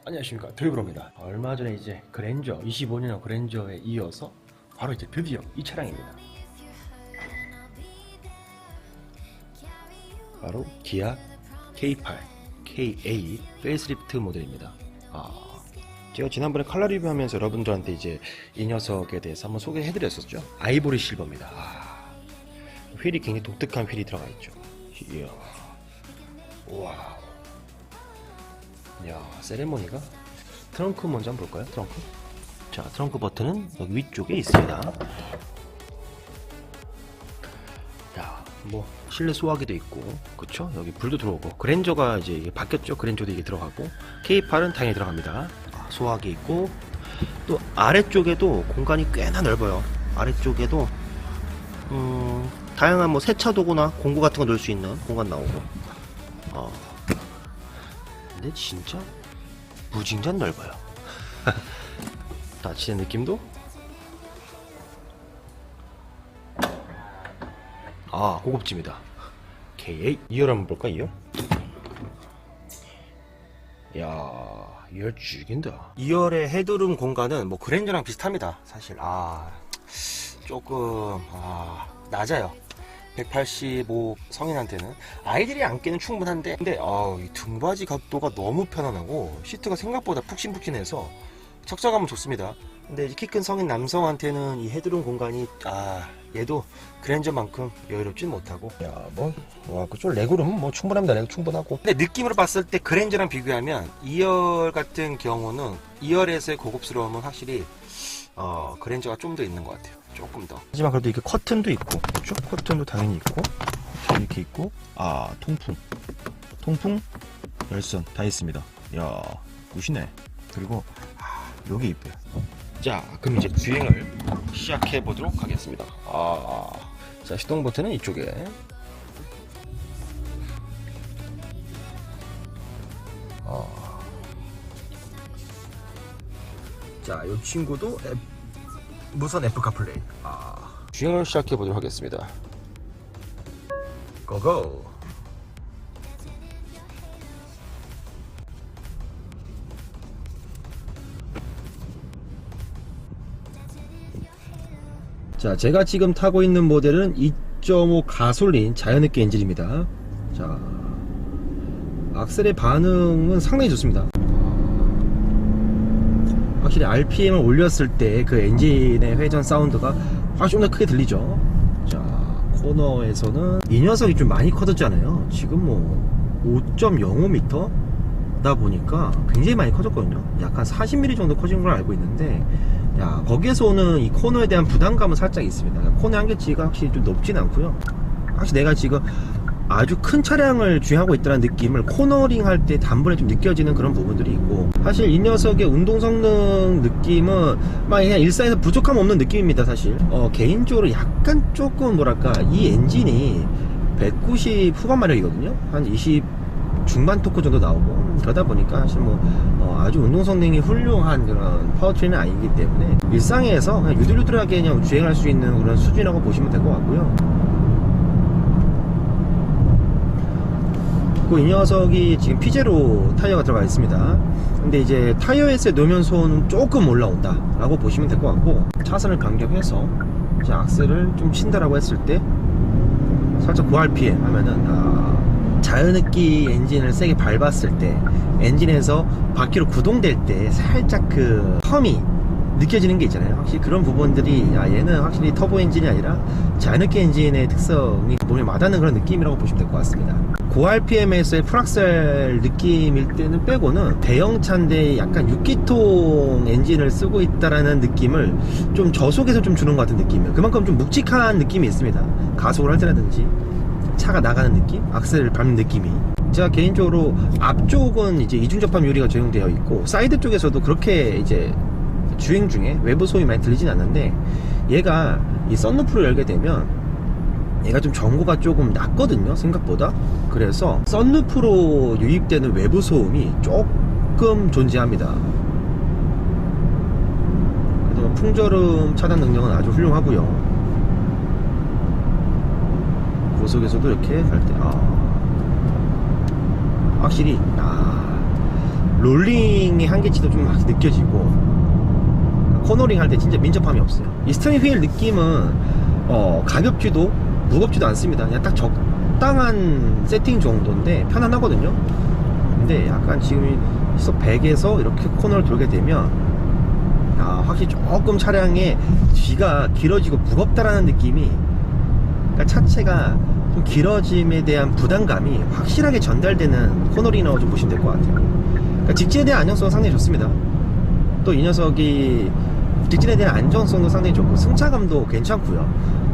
안녕하십니까, 드리브로입니다. 얼마 전에 이제 그랜저 25년형 그랜저에 이어서 바로 이제 드디어 이 차량입니다. 바로 기아 K8 K8 페이스리프트 모델입니다. 제가 지난번에 칼라 리뷰하면서 여러분들한테 이제 이 녀석에 대해서 한번 소개해드렸었죠. 아이보리 실버입니다. 휠이 굉장히 독특한 휠이 들어가 있죠. 이야, 와우. 야, 세레모니가. 트렁크 먼저 한번 볼까요? 트렁크. 자, 트렁크 버튼은 여기 위쪽에 있습니다. 야, 뭐 실내 소화기도 있고, 그쵸? 여기 불도 들어오고. 그랜저가 이제 이게 바뀌었죠. 그랜저도 이게 들어가고, K8은 당연히 들어갑니다. 소화기 있고, 또 아래쪽에도 공간이 꽤나 넓어요. 아래쪽에도 다양한 뭐 세차 도구나 공구 같은 거 넣을 수 있는 공간 나오고. 근데 진짜 무진장 넓어요. 다치의 느낌도 고급집니다. K8 2열 한번 볼까? 2열? 야, 2열 죽인다. 2열의 헤드룸 공간은 뭐 그랜저랑 비슷합니다. 사실 조금 낮아요. 185 성인한테는. 아이들이 앉기는 충분한데, 근데 이 등받이 각도가 너무 편안하고 시트가 생각보다 푹신푹신해서 착자감은 좋습니다. 근데 이제 키 큰 성인 남성한테는 이 헤드룸 공간이 얘도 그랜저만큼 여유롭진 못하고, 그쪽 레그룸은 뭐 충분합니다. 레그 충분하고. 근데 느낌으로 봤을 때 그랜저랑 비교하면 2열 같은 경우는 2열에서의 고급스러움은 확실히 그랜저가 좀 더 있는 것 같아요. 조금 더. 하지만 그래도 이게 커튼도 있고, 그렇죠? 커튼도 당연히 있고, 이렇게 있고, 통풍, 열선 다 있습니다. 야, 굿이네. 그리고 여기 이뻐요. 자, 그럼 이제 주행을 시작해 보도록 하겠습니다. 자, 시동 버튼은 이쪽에. 자, 이 친구도 무선 애플 카플레이. 주행을 시작해 보도록 하겠습니다. 고고. 자, 제가 지금 타고 있는 모델은 2.5 가솔린 자연흡기 엔진입니다. 자, 악셀의 반응은 상당히 좋습니다. 확실히 RPM을 올렸을 때 그 엔진의 회전 사운드가 훨씬 더 크게 들리죠. 자, 코너에서는 이 녀석이 좀 많이 커졌잖아요. 지금 뭐 5.05m 다 보니까 굉장히 많이 커졌거든요. 약간 40mm 정도 커진 걸 알고 있는데, 거기에서 오는 이 코너에 대한 부담감은 살짝 있습니다. 코너 한계치가 확실히 좀 높진 않고요. 확실히 내가 지금 아주 큰 차량을 주행하고 있다는 느낌을 코너링 할 때 단번에 좀 느껴지는 그런 부분들이 있고, 사실 이 녀석의 운동 성능 느낌은 그냥 일상에서 부족함 없는 느낌입니다. 사실 개인적으로 약간 조금 뭐랄까, 이 엔진이 190 후반 마력이거든요. 한 20 중반 토크 정도 나오고, 그러다 보니까 사실 아주 운동 성능이 훌륭한 그런 파워트레인은 아니기 때문에 일상에서 그냥 유들유들하게 그냥 주행할 수 있는 그런 수준이라고 보시면 될 것 같고요. 이 녀석이 지금 피제로 타이어가 들어가 있습니다. 근데 이제 타이어에서의 노면소는 조금 올라온다 라고 보시면 될 것 같고, 차선을 변경해서 이제 악셀을 좀 친다라고 했을 때 살짝 고RPM 하면은 자연흡기 엔진을 세게 밟았을 때 엔진에서 바퀴로 구동될 때 살짝 그 텀이 느껴지는 게 있잖아요. 확실히 그런 부분들이 얘는 확실히 터보 엔진이 아니라 자연흡기 엔진의 특성이 몸에 와닿는 그런 느낌이라고 보시면 될 것 같습니다. 고RPM에서의 풀악셀 느낌일 때는 빼고는 대형차인데 약간 6기통 엔진을 쓰고 있다라는 느낌을 좀 저속에서 좀 주는 것 같은 느낌이에요. 그만큼 좀 묵직한 느낌이 있습니다. 가속을 할 때라든지 차가 나가는 느낌, 악셀을 밟는 느낌이. 제가 개인적으로 앞쪽은 이제 이중접합 유리가 적용되어 있고, 사이드 쪽에서도 그렇게 이제 주행 중에 외부 소음이 많이 들리진 않는데, 얘가 이 썬루프를 열게 되면 얘가 좀 전고가 조금 낮거든요, 생각보다. 그래서 썬루프로 유입되는 외부 소음이 조금 존재합니다. 그래서 풍절음 차단 능력은 아주 훌륭하고요. 고속에서도 이렇게 갈 때 확실히 롤링의 한계치도 좀 막 느껴지고, 코너링 할 때 진짜 민첩함이 없어요. 이 스티어링 휠 느낌은 가볍지도 무겁지도 않습니다. 그냥 딱 적당한 세팅 정도인데 편안하거든요. 근데 약간 지금 시속 100에서 이렇게 코너를 돌게 되면 확실히 조금 차량의 뒤가 길어지고 무겁다라는 느낌이, 그러니까 차체가 좀 길어짐에 대한 부담감이 확실하게 전달되는 코너링이라고 좀 보시면 될 것 같아요. 그러니까 직진에 대한 안정성은 상당히 좋습니다. 또 이 녀석이 직진에 대한 안정성도 상당히 좋고 승차감도 괜찮고요.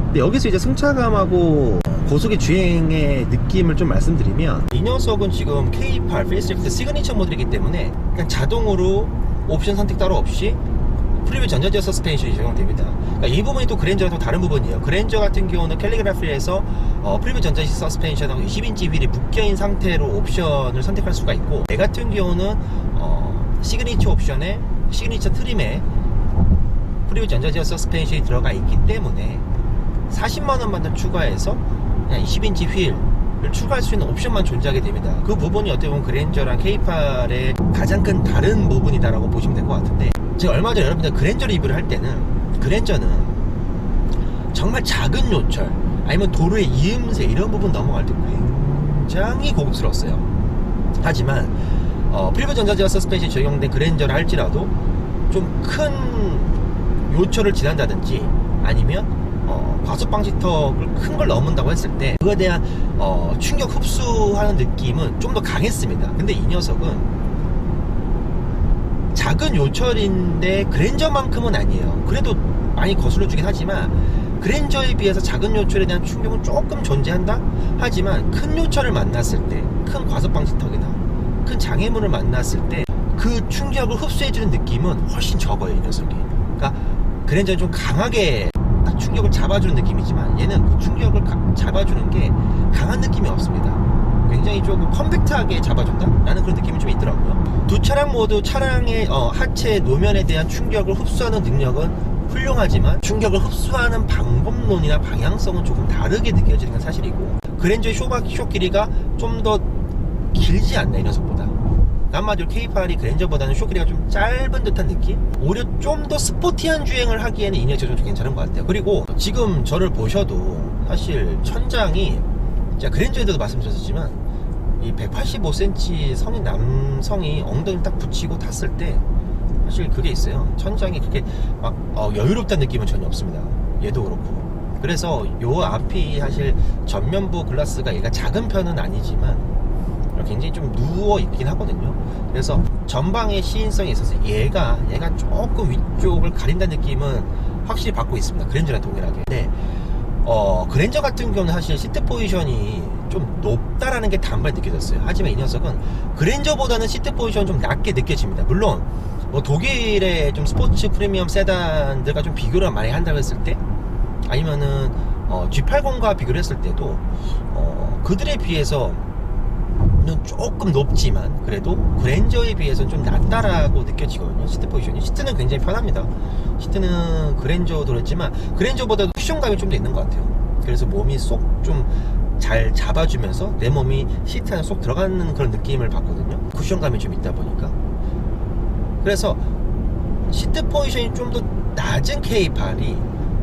근데 여기서 이제 승차감하고 고속의 주행의 느낌을 좀 말씀드리면, 이 녀석은 지금 K8 페이스리프트 시그니처 모델이기 때문에 그냥 자동으로 옵션 선택 따로 없이 프리뷰 전자제어 서스펜션이 적용됩니다. 그러니까 이 부분이 또 그랜저랑 또 다른 부분이에요. 그랜저 같은 경우는 캘리그라피에서 프리뷰 전자제어 서스펜션하고 20인치 휠이 묶여있는 상태로 옵션을 선택할 수가 있고, 얘 같은 경우는 시그니처 옵션에 시그니처 트림에 프리뷰 전자제어 서스펜션이 들어가 있기 때문에 40만원만 더 추가해서 그냥 20인치 휠을 추가할 수 있는 옵션만 존재하게 됩니다. 그 부분이 어떻게 보면 그랜저랑 K8의 가장 큰 다른 부분이다라고 보시면 될 것 같은데, 제가 얼마 전에 여러분들 그랜저 리뷰를 할 때는, 그랜저는 정말 작은 요철 아니면 도로의 이음새 이런 부분 넘어갈 때 굉장히 고급스러웠어요. 하지만 프리뷰 전자제어 서스펜션이 적용된 그랜저를 할지라도 좀 큰 요철을 지난다든지 아니면 과속 방지턱을 큰 걸 넘은다고 했을 때 그거에 대한 충격 흡수하는 느낌은 좀 더 강했습니다. 근데 이 녀석은 작은 요철인데 그랜저만큼은 아니에요. 그래도 많이 거슬러 주긴 하지만 그랜저에 비해서 작은 요철에 대한 충격은 조금 존재한다? 하지만 큰 요철을 만났을 때, 큰 과속 방지턱이나 큰 장애물을 만났을 때 그 충격을 흡수해주는 느낌은 훨씬 적어요, 이 녀석이. 그러니까 그랜저는 좀 강하게 딱 충격을 잡아주는 느낌이지만 얘는 그 충격을 잡아주는 게 강한 느낌이 없습니다. 굉장히 조금 컴팩트하게 잡아준다? 라는 그런 느낌이 좀 있더라고요. 두 차량 모두 차량의 하체 노면에 대한 충격을 흡수하는 능력은 훌륭하지만 충격을 흡수하는 방법론이나 방향성은 조금 다르게 느껴지는 건 사실이고, 그랜저의 쇼 길이가 좀 더 길지 않나, 이 녀석보다. 한마디로 K8이 그랜저보다는 쇼 길이가 좀 짧은 듯한 느낌? 오히려 좀 더 스포티한 주행을 하기에는 이 녀석이 좀 괜찮은 것 같아요. 그리고 지금 저를 보셔도 사실 천장이, 제가 그랜저에도 말씀드렸지만 이 185cm 성인 남성이 엉덩이 딱 붙이고 탔을 때 사실 그게 있어요. 천장이 그렇게 막 여유롭다는 느낌은 전혀 없습니다. 얘도 그렇고. 그래서 요 앞이 사실 전면부 글라스가 얘가 작은 편은 아니지만 굉장히 좀 누워 있긴 하거든요. 그래서 전방의 시인성에 있어서 얘가 조금 위쪽을 가린다는 느낌은 확실히 받고 있습니다. 그랜저랑 동일하게. 근데 그랜저 같은 경우는 사실 시트 포지션이 좀 높다라는 게 단번에 느껴졌어요. 하지만 이 녀석은 그랜저보다는 시트 포지션이 좀 낮게 느껴집니다. 물론 뭐 독일의 좀 스포츠 프리미엄 세단들과 좀 비교를 많이 한다고 했을 때, 아니면은 G80과 비교를 했을 때도 그들에 비해서는 조금 높지만 그래도 그랜저에 비해서는 좀 낮다라고 느껴지거든요. 시트 포지션이. 시트는 굉장히 편합니다. 시트는 그랜저도 그렇지만 그랜저보다도 쿠션감이 좀 더 있는 것 같아요. 그래서 몸이 쏙 좀 잘 잡아주면서 내 몸이 시트 안에 쏙 들어가는 그런 느낌을 받거든요. 쿠션감이 좀 있다 보니까. 그래서 시트 포지션이 좀 더 낮은 K8이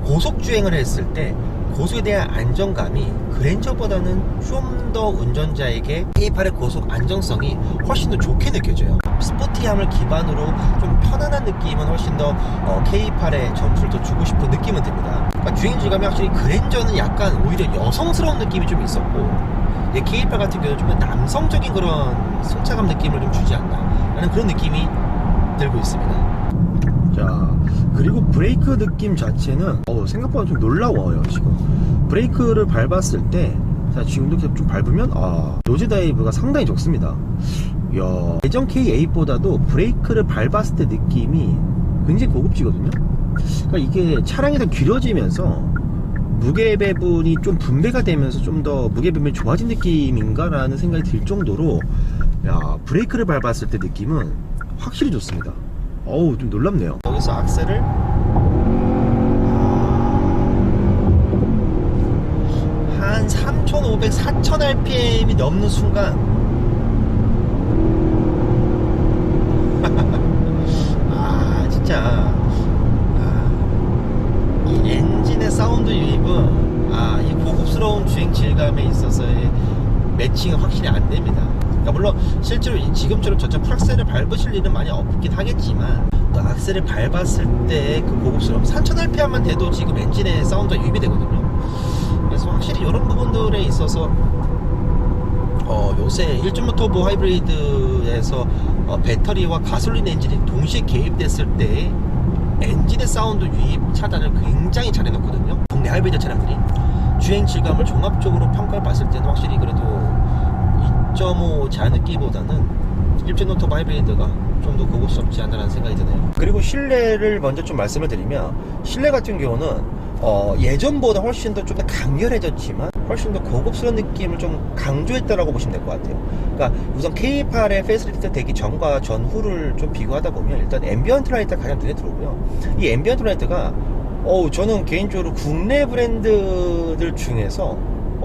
고속주행을 했을 때 고속에 대한 안정감이 그랜저보다는 좀 더 운전자에게 K8의 고속 안정성이 훨씬 더 좋게 느껴져요. 스포티함을 기반으로 좀 편안한 느낌은 훨씬 더 K8에 점수를 더 주고 싶은 느낌은 듭니다. 그러니까 주행질감이 확실히 그랜저는 약간 오히려 여성스러운 느낌이 좀 있었고, K8 같은 경우는 좀 더 남성적인 그런 승차감 느낌을 좀 주지 않나 라는 그런 느낌이 들고 있습니다. 자, 그리고 브레이크 느낌 자체는 생각보다 좀 놀라워요. 지금 브레이크를 밟았을 때, 자, 지금도 계속 좀 밟으면 노즈 다이브가 상당히 적습니다. 이야, 예전 K8보다도 브레이크를 밟았을 때 느낌이 굉장히 고급지거든요. 그러니까 이게 차량이 더 길어지면서 무게 배분이 좀 분배가 되면서 좀 더 무게 배분이 좋아진 느낌인가 라는 생각이 들 정도로, 야, 브레이크를 밟았을 때 느낌은 확실히 좋습니다. 어우, 좀 놀랍네요. 여기서 악셀을 한 3,500, 4,000 rpm이 넘는 순간 질감에 있어서의 매칭은 확실히 안 됩니다. 그러니까 물론 실제로 지금처럼 전차 풀악셀을 밟으실 일은 많이 없긴 하겠지만, 또 악셀을 밟았을 때 그 고급스러움, 3000rpm만 돼도 지금 엔진의 사운드가 유입이 되거든요. 그래서 확실히 이런 부분들에 있어서 요새 1.5 터보 하이브리드에서 배터리와 가솔린 엔진이 동시에 개입됐을 때 엔진의 사운드 유입 차단을 굉장히 잘 해놓거든요. 국내 하이브리드 차량들이 주행 질감을 종합적으로 평가해 봤을 때는 확실히 그래도 2.5 자느끼보다는 1.5 터보 하이브리드가 좀 더 고급스럽지 않나라는 생각이 드네요. 그리고 실내를 먼저 좀 말씀을 드리면, 실내 같은 경우는 예전보다 훨씬 더 좀 더 강렬해졌지만 훨씬 더 고급스러운 느낌을 좀 강조했다라고 보시면 될 것 같아요. 그러니까 우선 K8의 페이스리프트 되기 전과 전후를 좀 비교하다 보면 일단 앰비언트 라이트가 가장 눈에 들어오고요. 이 앰비언트 라이트가 저는 개인적으로 국내 브랜드들 중에서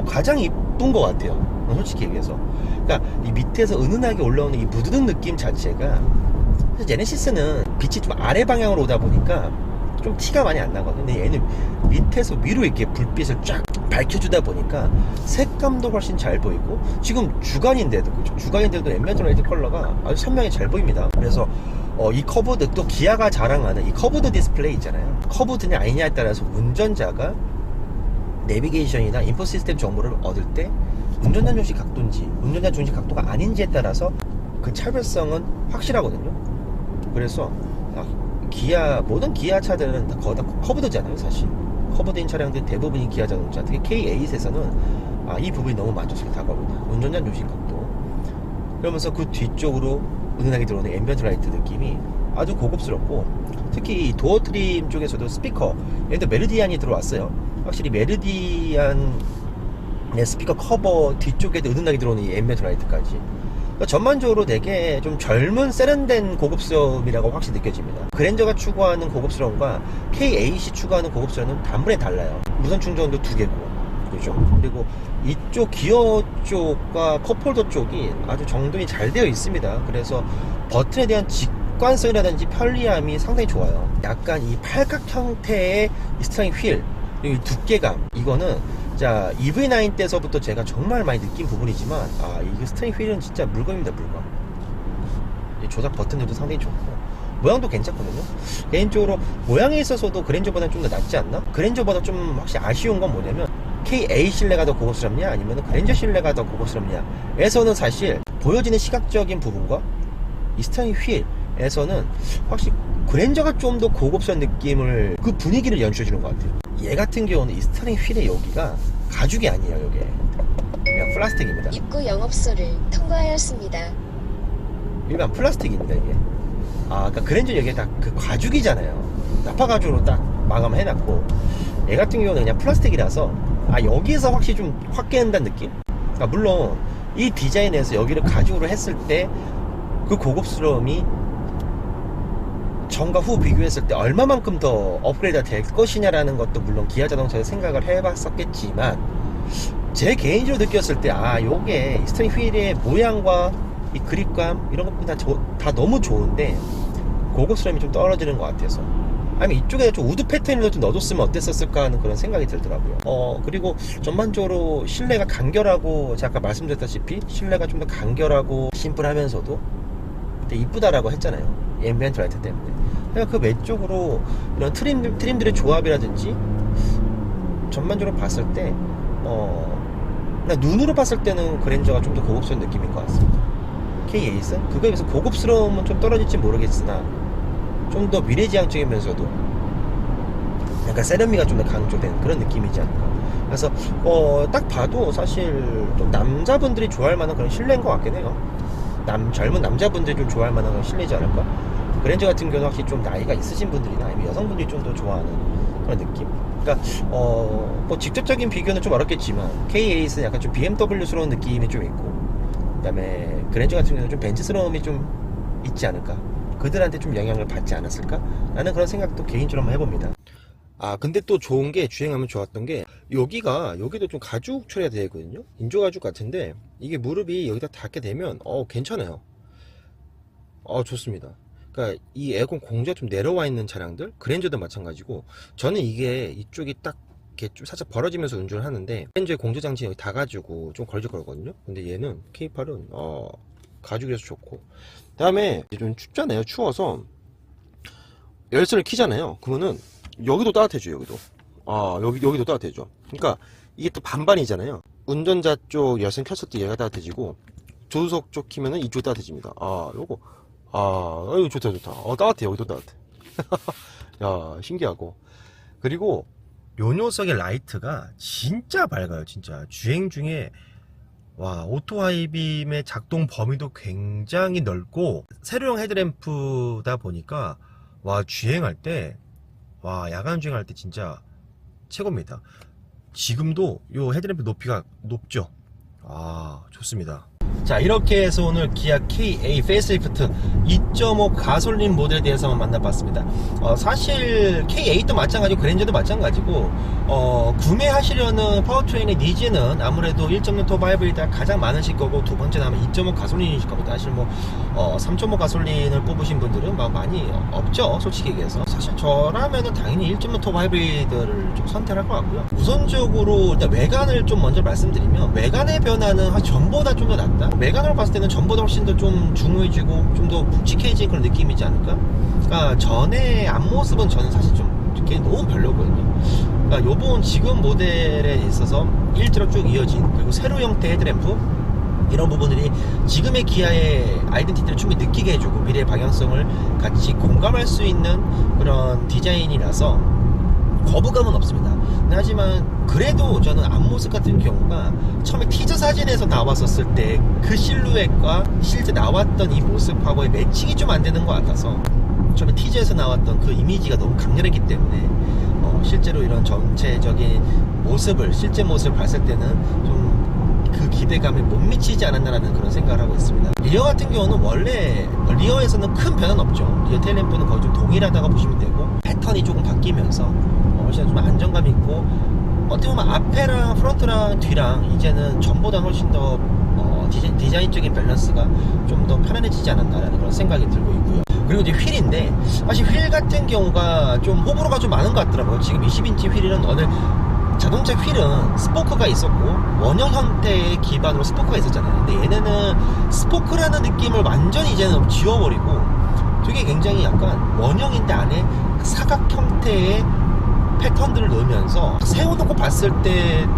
가장 이쁜 것 같아요. 솔직히 얘기해서. 그러니까 이 밑에서 은은하게 올라오는 이 무드등 느낌 자체가, 제네시스는 빛이 좀 아래 방향으로 오다 보니까 좀 티가 많이 안 나거든요. 근데 얘는 밑에서 위로 이렇게 불빛을 쫙 밝혀주다 보니까 색감도 훨씬 잘 보이고, 지금 주간인데도, 그렇죠? 주간인데도 앰비언트 라이트 컬러가 아주 선명히 잘 보입니다. 그래서 이 커브드, 또 기아가 자랑하는 이 커브드 디스플레이 있잖아요. 커브드냐 아니냐에 따라서 운전자가 내비게이션이나 인포 시스템 정보를 얻을 때 운전자 중심 각도인지 운전자 중심 각도가 아닌지에 따라서 그 차별성은 확실하거든요. 그래서 기아, 모든 기아 차들은 다 거의 다 커브드잖아요. 사실 커브드인 차량들 대부분이 기아 자동차, 특히 K8에서는 이 부분이 너무 만족스럽게 다가옵니다. 운전자 중심 각도, 그러면서 그 뒤쪽으로 은은하게 들어오는 앰비언트 라이트 느낌이 아주 고급스럽고, 특히 이 도어 트림 쪽에서도 스피커, 얘도 메르디안이 들어왔어요. 확실히 메르디안의 스피커 커버 뒤쪽에도 은은하게 들어오는 이 앰비언트 라이트까지, 그러니까 전반적으로 되게 좀 젊은 세련된 고급스러움이라고 확실히 느껴집니다. 그랜저가 추구하는 고급스러움과 K8이 추구하는 고급스러움은 단번에 달라요. 무선 충전도 2개고, 그죠? 그리고 이쪽 기어 쪽과 컵홀더 쪽이 아주 정돈이 잘 되어 있습니다. 그래서 버튼에 대한 직관성이라든지 편리함이 상당히 좋아요. 약간 이 팔각 형태의 이 스티어링 휠, 이 두께감, 이거는 자 EV9 때서부터 제가 정말 많이 느낀 부분이지만, 이게 스티어링 휠은 진짜 물건입니다. 물건. 이 조작 버튼들도 상당히 좋고 모양도 괜찮거든요. 개인적으로 모양에 있어서도 그랜저보다는 좀 더 낫지 않나? 그랜저보다 좀 확실히 아쉬운 건 뭐냐면, K8 실내가 더 고급스럽냐 아니면 그랜저 실내가 더 고급스럽냐 에서는 사실 보여지는 시각적인 부분과 이 스티어링 휠에서는 확실히 그랜저가 좀 더 고급스러운 느낌을, 그 분위기를 연출해주는 것 같아요. 얘 같은 경우는 이 스티어링 휠의 여기가 가죽이 아니에요. 이게 그냥 플라스틱입니다. 입구 영업소를 통과하였습니다. 일반 플라스틱입니다. 이게 그러니까 그랜저 여기에 다 그 가죽이잖아요. 나파 가죽으로 딱 마감을 해놨고, 얘 같은 경우는 그냥 플라스틱이라서 여기에서 확실히 좀 확 깨는다는 느낌? 그러니까 물론 이 디자인에서 여기를 가죽으로 했을 때 그 고급스러움이 전과 후 비교했을 때 얼마만큼 더 업그레이드가 될 것이냐라는 것도 물론 기아 자동차에서 생각을 해봤었겠지만, 제 개인적으로 느꼈을 때 요게 스티어링 휠의 모양과 이 그립감 이런 것들 다 너무 좋은데 고급스러움이 좀 떨어지는 것 같아서, 아니면 이쪽에 좀 우드 패턴을 좀 넣어줬으면 어땠었을까 하는 그런 생각이 들더라고요. 그리고 전반적으로 실내가 간결하고, 제가 아까 말씀드렸다시피 실내가 좀 더 간결하고 심플하면서도 되게 이쁘다라고 했잖아요. 앰비언트 라이트 때문에. 그러니까 그 외적으로 이런 트림들의 조합이라든지 전반적으로 봤을 때 그냥 눈으로 봤을 때는 그랜저가 좀 더 고급스러운 느낌인 것 같습니다. K8은 그거에 비해서 고급스러움은 좀 떨어질지 모르겠으나 좀 더 미래지향적이면서도 약간 세련미가 좀 더 강조된 그런 느낌이지 않을까. 그래서 딱 봐도 사실 좀 남자분들이 좋아할 만한 그런 실내인 것 같긴 해요. 젊은 남자분들이 좀 좋아할 만한 그런 실내이지 않을까. 그랜저 같은 경우는 확실히 좀 나이가 있으신 분들이나 아니면 여성분들이 좀 더 좋아하는 그런 느낌. 그러니까 뭐 직접적인 비교는 좀 어렵겠지만 K8은 약간 좀 BMW스러운 느낌이 좀 있고, 그 다음에 그랜저 같은 경우는 좀 벤츠스러움이 좀 있지 않을까, 그들한테 좀 영향을 받지 않았을까 라는 그런 생각도 개인적으로 한번 해봅니다. 근데 또 좋은 게, 주행하면 좋았던 게, 여기도 좀 가죽 처리가 되어 있거든요. 인조 가죽 같은데 이게 무릎이 여기다 닿게 되면 괜찮아요. 좋습니다. 그러니까 이 에어컨 공조가 좀 내려와 있는 차량들, 그랜저도 마찬가지고, 저는 이게 이쪽이 딱 이렇게 좀 살짝 벌어지면서 운전을 하는데 그랜저의 공조장치 여기 다 가지고 좀 걸리거든요. 근데 얘는 K8은 가죽이라서 좋고, 그 다음에 좀 춥잖아요. 추워서 열선을 키잖아요. 그러면은 여기도 따뜻해져요. 여기도 따뜻해져. 그러니까 이게 또 반반이잖아요. 운전자 쪽 열선 켰을 때 얘가 따뜻해지고, 조수석 쪽 키면은 이쪽 따뜻해집니다. 이거 좋다. 따뜻해. 여기도 따뜻해. 야, 신기하고. 그리고 요 녀석의 라이트가 진짜 밝아요. 진짜 주행 중에 오토 하이빔의 작동 범위도 굉장히 넓고, 세로형 헤드램프다 보니까 주행할 때 야간 주행할 때 진짜 최고입니다. 지금도 요 헤드램프 높이가 높죠. 좋습니다. 자, 이렇게 해서 오늘 기아 K8 페이스리프트 2.5 가솔린 모델에 대해서만 만나봤습니다. 사실 K8도 마찬가지고 그랜저도 마찬가지고 구매하시려는 파워트레인의 니즈는 아무래도 1.6 터보 하이브리드가 가장 많으실 거고, 두 번째는 아마 2.5 가솔린이실 겁니다. 사실 3.5 가솔린을 뽑으신 분들은 많이 없죠, 솔직히 얘기해서. 사실 저라면은 당연히 1.6 터보 하이브리드를 좀 선택할 것 같고요. 우선적으로 일단 외관을 좀 먼저 말씀드리면, 외관의 변화는 전보다 좀 더 낫다. 외관으로 봤을 때는 전보다 훨씬 더 좀 중후해지고 좀 더 묵직해진 그런 느낌이지 않을까? 그러니까 전의 앞모습은 저는 사실 좀 이렇게 너무 별로거든요. 그러니까 요번 지금 모델에 있어서 1대로 쭉 이어진, 그리고 세로 형태 헤드램프, 이런 부분들이 지금의 기아의 아이덴티티를 충분히 느끼게 해주고 미래의 방향성을 같이 공감할 수 있는 그런 디자인이라서 거부감은 없습니다. 하지만 그래도 저는 앞모습 같은 경우가 처음에 티저 사진에서 나왔었을 때 그 실루엣과 실제 나왔던 이 모습하고의 매칭이 좀 안 되는 것 같아서, 처음에 티저에서 나왔던 그 이미지가 너무 강렬했기 때문에 실제로 이런 전체적인 모습을, 실제 모습을 봤을 때는 좀 그 기대감에 못 미치지 않았나라는 그런 생각을 하고 있습니다. 리어 같은 경우는 원래 리어에서는 큰 변화는 없죠. 리어 테일램프는 거의 좀 동일하다고 보시면 되고, 패턴이 조금 바뀌면서 훨씬 좀 안정감 있고, 어떻게 보면 앞에랑 프론트랑 뒤랑 이제는 전보다 훨씬 더 디자인적인 밸런스가 좀 더 편안해지지 않았나라는 그런 생각이 들고 있고요. 그리고 이제 휠인데, 사실 휠 같은 경우가 좀 호불호가 좀 많은 것 같더라고요. 지금 20인치 휠은 자동차 휠은 스포크가 있었고 원형 형태의 기반으로 스포크가 있었잖아요. 근데 얘네는 스포크라는 느낌을 완전히 이제는 지워버리고 되게 굉장히 약간 원형인데 안에 사각 형태의 패턴들을 넣으면서 세워놓고 봤을 때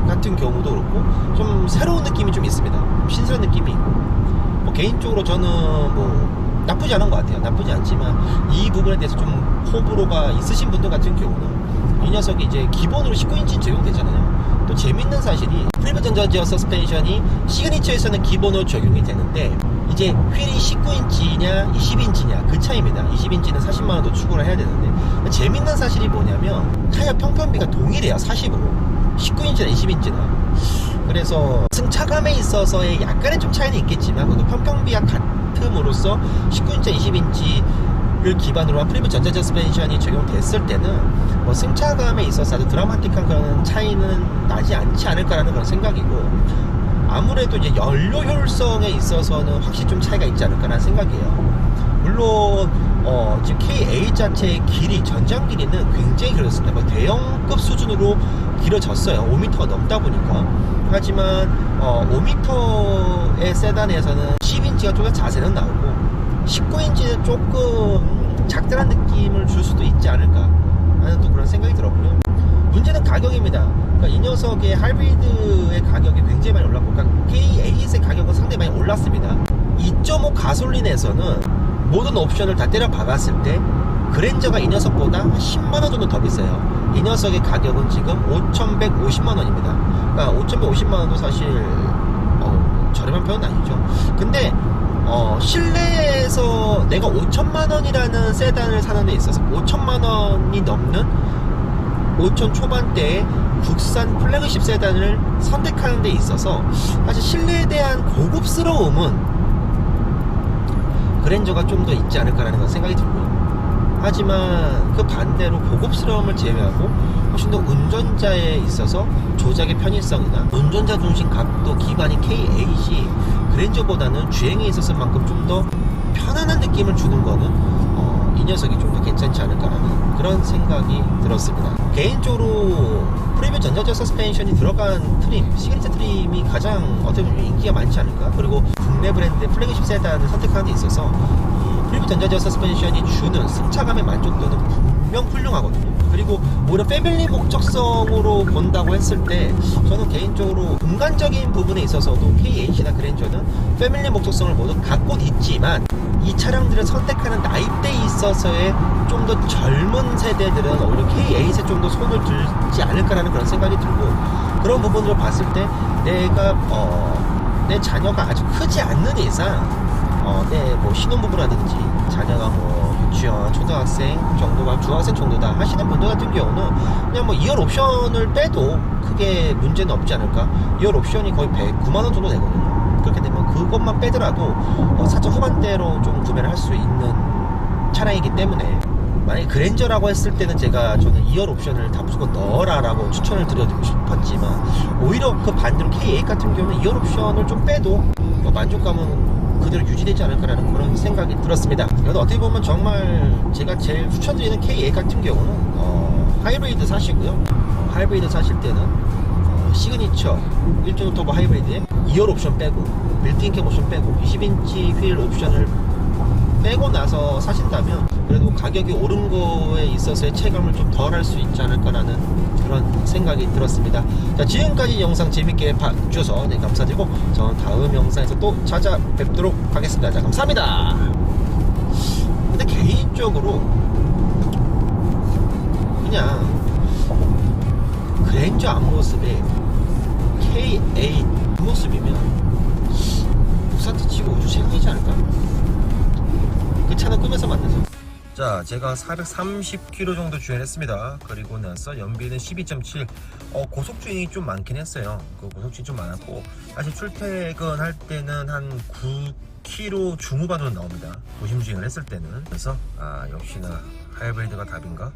같은 경우도 그렇고 좀 새로운 느낌이 좀 있습니다. 신선한 느낌이 있고, 개인적으로 저는 나쁘지 않은 것 같아요. 나쁘지 않지만 이 부분에 대해서 좀 호불호가 있으신 분들 같은 경우는, 이 녀석이 이제 기본으로 19인치 적용되잖아요. 또 재밌는 사실이, 프리브 전자지어 서스펜션이 시그니처에서는 기본으로 적용이 되는데, 이제 휠이 19인치냐 20인치냐 그 차이입니다. 20인치는 40만원 더 추가를 해야 되는데, 재밌는 사실이 뭐냐면 타이어 평평비가 동일해요. 40으로 19인치나 20인치나. 그래서 승차감에 있어서의 약간의 좀 차이는 있겠지만, 그래도 평평비가 같음으로써 19인치 20인치를 기반으로 한 프리브 전자 서스펜션이 적용됐을 때는 승차감에 있어서 아주 드라마틱한 그런 차이는 나지 않지 않을까라는 그런 생각이고, 아무래도 이제 연료 효율성에 있어서는 확실히 좀 차이가 있지 않을까라는 생각이에요. 물론 지금 K8 자체의 길이, 전장 길이는 굉장히 길어졌습니다. 대형급 수준으로 길어졌어요. 5m가 넘다 보니까. 하지만 5m의 세단에서는 10인치가 좀 더 자세는 나오고 19인치는 조금 작다는 느낌을 줄 수도 있지 않을까 하는 또 그런 생각이 들었고요. 문제는 가격입니다. 그러니까 이 녀석의 하이브리드의 가격이 굉장히 많이 올랐고, 그러니까 K8의 가격은 상당히 많이 올랐습니다. 2.5 가솔린에서는 모든 옵션을 다 때려 박았을 때 그랜저가 이 녀석보다 한 10만원 정도 더 비싸요. 이 녀석의 가격은 지금 5,150만원입니다. 그러니까 5,150만원도 사실 저렴한 편은 아니죠. 근데 실내에서 내가 5천만원이라는 세단을 사는 데 있어서 5천만원이 넘는 5천 초반대의 국산 플래그십 세단을 선택하는 데 있어서 사실 실내에 대한 고급스러움은 그랜저가 좀 더 있지 않을까라는 그런 생각이 들고요. 하지만 그 반대로 고급스러움을 제외하고 훨씬 더 운전자에 있어서 조작의 편의성이나 운전자 중심 각도 기반인 K8이 그랜저보다는 주행에 있어서만큼 좀 더 편안한 느낌을 주는 거는 이 이 녀석이 좀 더 괜찮지 않을까 하는 그런 생각이 들었습니다. 개인적으로 프리뷰 전자제어 서스펜션이 들어간 트림, 시그니처 트림이 가장 어떻게 보면 인기가 많지 않을까. 그리고 국내 브랜드의 플래그십 세단을 선택하는 데 있어서 이 프리뷰 전자제어 서스펜션이 주는 승차감의 만족도는 분명 훌륭하거든요. 그리고 오히려 패밀리 목적성으로 본다고 했을 때 저는 개인적으로 공간적인 부분에 있어서도 K8나 그랜저는 패밀리 목적성을 모두 갖고 있지만 이 차량들을 선택하는 나이대에 있어서의 좀 더 젊은 세대들은 오히려 K8에 좀 더 손을 들지 않을까라는 그런 생각이 들고, 그런 부분으로 봤을 때 내가 내 자녀가 아주 크지 않는 이상 내 뭐 신혼부부라든지 자녀가 뭐 유치원, 초등학생 정도가, 중학생 정도다 하시는 분들 같은 경우는 그냥 뭐 2열 옵션을 빼도 크게 문제는 없지 않을까. 2열 옵션이 거의 109만원 정도 되거든요. 그렇게 되면 그것만 빼더라도 4차 후반대로 좀 구매를 할 수 있는 차량이기 때문에, 만약에 그랜저라고 했을 때는 저는 2열 옵션을 다 무조건 넣어라 라고 추천을 드리고 싶었지만, 오히려 그 반대로 K8 같은 경우는 2열 옵션을 좀 빼도 만족감은 그대로 유지되지 않을까라는 그런 생각이 들었습니다. 그래도 어떻게 보면 정말 제가 제일 추천드리는 K8 같은 경우는 하이브리드 사시고요. 하이브리드 사실 때는 시그니처 1.5 터보 하이브리드에 2열 옵션 빼고 빌트인 캠 옵션 빼고 20인치 휠 옵션을 빼고 나서 사신다면 그래도 가격이 오른 거에 있어서의 체감을 좀 덜 할 수 있지 않을까라는 그런 생각이 들었습니다. 자, 지금까지 영상 재밌게 봐주셔서 감사드리고 저는 다음 영상에서 또 찾아뵙도록 하겠습니다. 자, 감사합니다. 근데 개인적으로 그냥 그랜저 앞모습에 K8 앞모습이면 부산트 치고 우주 최강이지 않을까? 그 차는 꿈에서 만나서. 자, 제가 430km 정도 주행했습니다. 그리고 나서 연비는 12.7. 고속주행이 좀 많긴 했어요. 그 고속주행이 좀 많았고, 사실 출퇴근할 때는 한 9km 중후반으로 나옵니다. 도심 주행을 했을 때는. 그래서 역시나 하이브리드가 답인가?